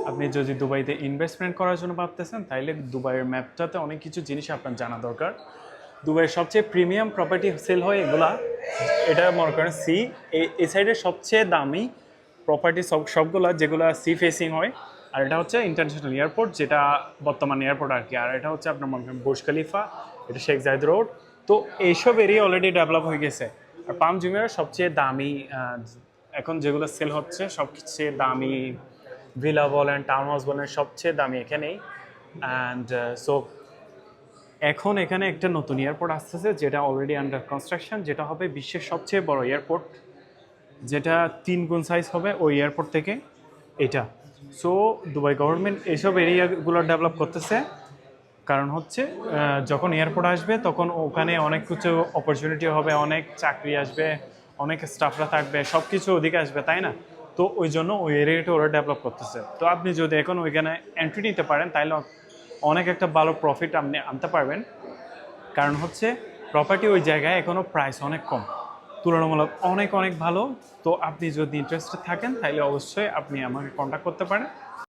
আপনি যদি দুবাইতে ইনভেস্টমেন্ট করার জন্য ভাবতেছেন তাহলে দুবাইয়ের ম্যাপটাতে অনেক কিছু জিনিস আপনার জানা দরকার। দুবাইয়ের সবচেয়ে প্রিমিয়াম প্রপার্টি সেল হয় এগুলা, এটা মনে করেন সি, এই সাইডের সবচেয়ে দামি প্রপার্টি সবগুলা যেগুলো সি ফেসিং হয়। আর এটা হচ্ছে ইন্টারন্যাশনাল এয়ারপোর্ট, যেটা বর্তমান এয়ারপোর্ট আর কি। আর এটা হচ্ছে আপনার মনে করেন বুর্জ খলিফা, এটা শেখ জায়েদ রোড। তো এইসব এরিয়া অলরেডি ডেভেলপ হয়ে গেছে। আর পাম জুমের সবচেয়ে দামি এখন যেগুলো সেল হচ্ছে সবচেয়ে দামি ভিলা বলেন, টাউন হাউস বলেন, সবচেয়ে দামি এখানেই। অ্যান্ড সো এখন এখানে একটা নতুন এয়ারপোর্ট আসতেছে যেটা অলরেডি আন্ডার কনস্ট্রাকশন, যেটা হবে বিশ্বের সবচেয়ে বড় এয়ারপোর্ট, যেটা 3 গুণ সাইজ হবে ওই এয়ারপোর্ট থেকে এটা। সো দুবাই গভর্নমেন্ট এইসব এরিয়াগুলো ডেভেলপ করতেছে, কারণ হচ্ছে যখন এয়ারপোর্ট আসবে তখন ওখানে অনেক কিছু অপরচুনিটি হবে, অনেক চাকরি আসবে, অনেক স্টাফরা থাকবে, সব কিছু ওদিকে আসবে, তাই না? তো ওই জন্য ওই এরিয়াটা ওরা ডেভেলপ করতেছে। তো আপনি যদি এখন ওইখানে এন্ট্রি নিতে পারেন তাহলে অনেক একটা ভালো প্রফিট আপনি আনতে পারবেন। কারণ হচ্ছে প্রপার্টি ওই জায়গায় এখনও প্রাইস অনেক কম, তুলনামূলক অনেক অনেক ভালো। তো আপনি যদি ইন্টারেস্টেড থাকেন তাহলে অবশ্যই আপনি আমাকে কন্ট্যাক্ট করতে পারেন।